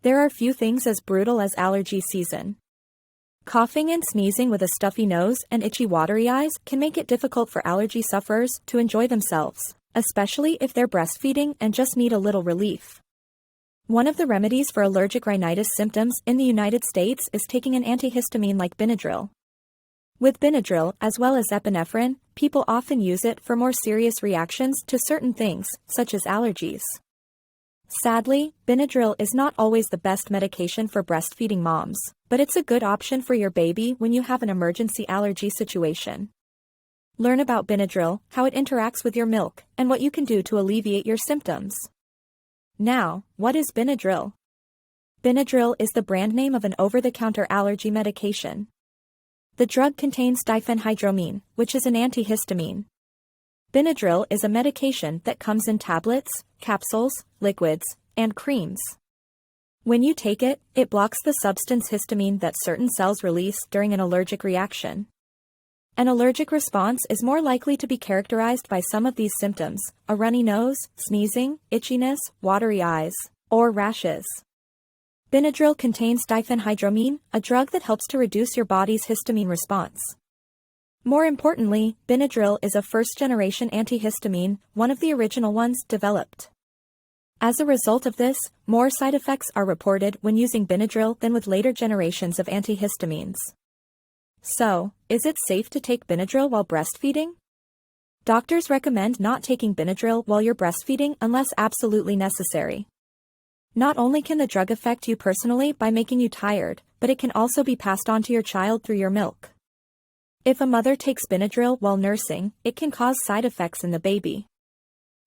There are few things as brutal as allergy season. Coughing and sneezing with a stuffy nose and itchy watery eyes can make it difficult for allergy sufferers to enjoy themselves, especially if they're breastfeeding and just need a little relief. One of the remedies for allergic rhinitis symptoms in the United States is taking an antihistamine like Benadryl. With Benadryl, as well as epinephrine, people often use it for more serious reactions to certain things, such as allergies. Sadly, Benadryl is not always the best medication for breastfeeding moms, but it's a good option for your baby when you have an emergency allergy situation. Learn about Benadryl, how it interacts with your milk, and what you can do to alleviate your symptoms. Now, what is Benadryl? Benadryl is the brand name of an over-the-counter allergy medication. The drug contains diphenhydramine, which is an antihistamine. Benadryl is a medication that comes in tablets, capsules, liquids, and creams. When you take it, it blocks the substance histamine that certain cells release during an allergic reaction. An allergic response is more likely to be characterized by some of these symptoms: a runny nose, sneezing, itchiness, watery eyes, or rashes. Benadryl contains diphenhydramine, a drug that helps to reduce your body's histamine response. More importantly, Benadryl is a first-generation antihistamine, one of the original ones developed. As a result of this, more side effects are reported when using Benadryl than with later generations of antihistamines. So, is it safe to take Benadryl while breastfeeding? Doctors recommend not taking Benadryl while you're breastfeeding unless absolutely necessary. Not only can the drug affect you personally by making you tired, but it can also be passed on to your child through your milk. If a mother takes Benadryl while nursing, it can cause side effects in the baby.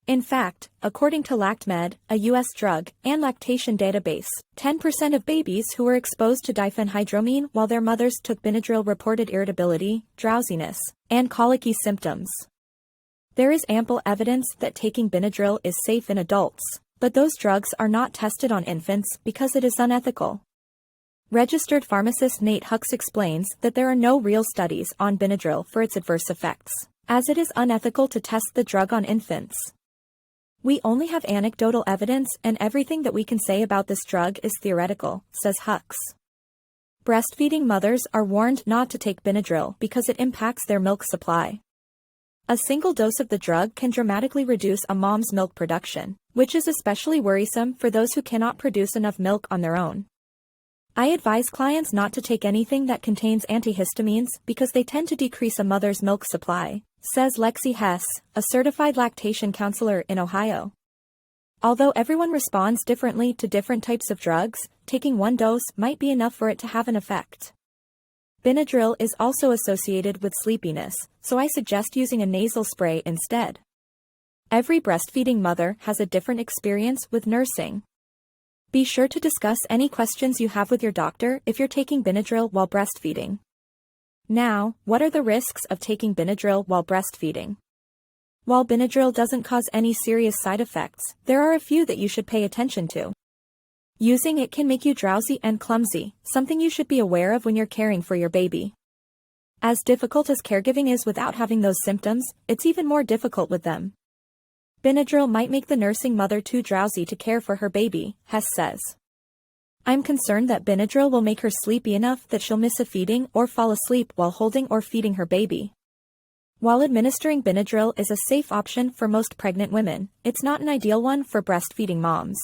In fact, according to LactMed, a U.S. drug and lactation database, 10% of babies who were exposed to diphenhydramine while their mothers took Benadryl reported irritability, drowsiness, and colicky symptoms. There is ample evidence that taking Benadryl is safe in adults, but those drugs are not tested on infants because it is unethical. Registered pharmacist Nate Hux explains that there are no real studies on Benadryl for its adverse effects, as it is unethical to test the drug on infants. We only have anecdotal evidence, and everything that we can say about this drug is theoretical, says Hux. Breastfeeding mothers are warned not to take Benadryl because it impacts their milk supply. A single dose of the drug can dramatically reduce a mom's milk production, which is especially worrisome for those who cannot produce enough milk on their own. I advise clients not to take anything that contains antihistamines because they tend to decrease a mother's milk supply, says Lexi Hess, a certified lactation counselor in Ohio. Although everyone responds differently to different types of drugs, taking one dose might be enough for it to have an effect. Benadryl is also associated with sleepiness, so I suggest using a nasal spray instead. Every breastfeeding mother has a different experience with nursing. Be sure to discuss any questions you have with your doctor if you're taking Benadryl while breastfeeding. Now, what are the risks of taking Benadryl while breastfeeding? While Benadryl doesn't cause any serious side effects, there are a few that you should pay attention to. Using it can make you drowsy and clumsy, something you should be aware of when you're caring for your baby. As difficult as caregiving is without having those symptoms, it's even more difficult with them. Benadryl might make the nursing mother too drowsy to care for her baby, Hess says. I'm concerned that Benadryl will make her sleepy enough that she'll miss a feeding or fall asleep while holding or feeding her baby. While administering Benadryl is a safe option for most pregnant women, it's not an ideal one for breastfeeding moms.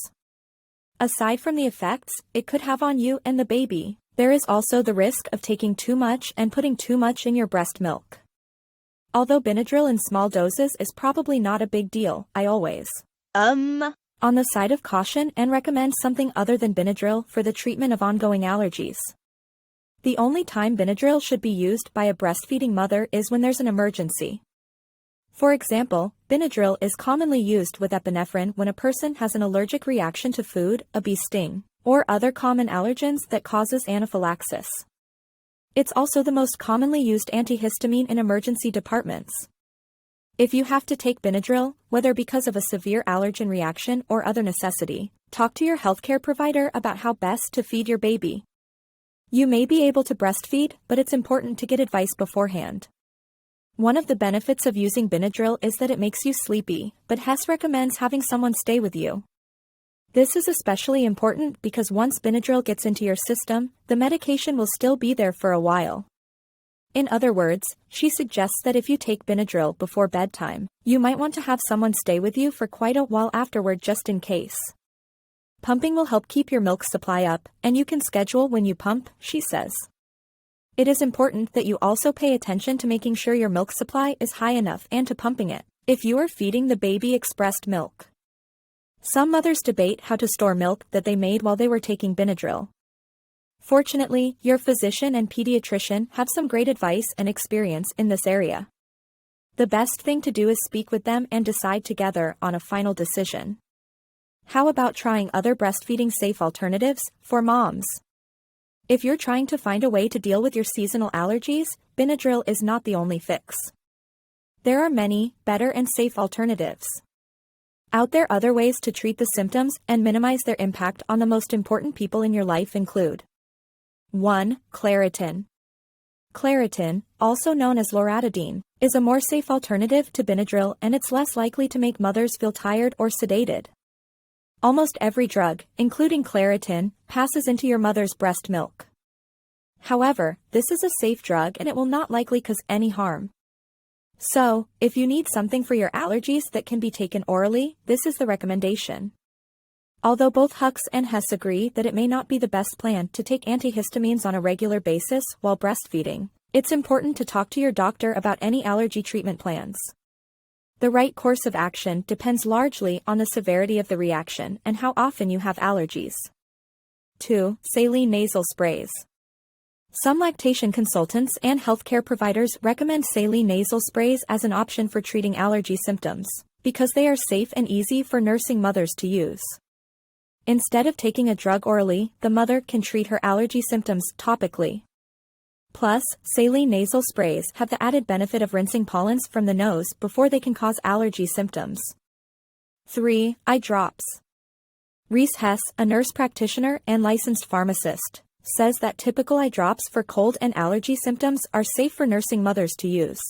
Aside from the effects it could have on you and the baby, there is also the risk of taking too much and putting too much in your breast milk. Although Benadryl in small doses is probably not a big deal, I always on the side of caution and recommend something other than Benadryl for the treatment of ongoing allergies. The only time Benadryl should be used by a breastfeeding mother is when there's an emergency. For example, Benadryl is commonly used with epinephrine when a person has an allergic reaction to food, a bee sting, or other common allergens that causes anaphylaxis. It's also the most commonly used antihistamine in emergency departments. If you have to take Benadryl, whether because of a severe allergen reaction or other necessity, talk to your healthcare provider about how best to feed your baby. You may be able to breastfeed, but it's important to get advice beforehand. One of the benefits of using Benadryl is that it makes you sleepy, but Hess recommends having someone stay with you. This is especially important because once Benadryl gets into your system, the medication will still be there for a while. In other words, she suggests that if you take Benadryl before bedtime, you might want to have someone stay with you for quite a while afterward just in case. Pumping will help keep your milk supply up, and you can schedule when you pump, she says. It is important that you also pay attention to making sure your milk supply is high enough and to pumping it, if you are feeding the baby expressed milk. Some mothers debate how to store milk that they made while they were taking Benadryl. Fortunately, your physician and pediatrician have some great advice and experience in this area. The best thing to do is speak with them and decide together on a final decision. How about trying other breastfeeding safe alternatives for moms? If you're trying to find a way to deal with your seasonal allergies, Benadryl is not the only fix. There are many, better and safe alternatives out there. Other ways to treat the symptoms and minimize their impact on the most important people in your life include 1. Claritin. Claritin, also known as loratadine, is a more safe alternative to Benadryl, and it's less likely to make mothers feel tired or sedated. Almost every drug, including Claritin, passes into your mother's breast milk. However, this is a safe drug and it will not likely cause any harm. So, if you need something for your allergies that can be taken orally, this is the recommendation. Although both Hux and Hess agree that it may not be the best plan to take antihistamines on a regular basis while breastfeeding, it's important to talk to your doctor about any allergy treatment plans. The right course of action depends largely on the severity of the reaction and how often you have allergies. 2. Saline nasal sprays. Some lactation consultants and healthcare providers recommend saline nasal sprays as an option for treating allergy symptoms, because they are safe and easy for nursing mothers to use. Instead of taking a drug orally, the mother can treat her allergy symptoms topically. Plus, saline nasal sprays have the added benefit of rinsing pollens from the nose before they can cause allergy symptoms. 3. Eye drops. Reese Hess, a nurse practitioner and licensed pharmacist, says that typical eye drops for cold and allergy symptoms are safe for nursing mothers to use.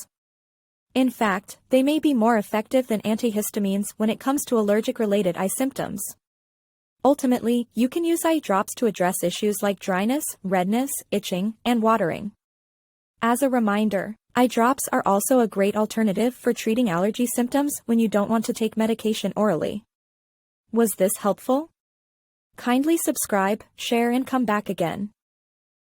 In fact, they may be more effective than antihistamines when it comes to allergic-related eye symptoms. Ultimately, you can use eye drops to address issues like dryness, redness, itching, and watering. As a reminder, eye drops are also a great alternative for treating allergy symptoms when you don't want to take medication orally. Was this helpful? Kindly subscribe, share, and come back again.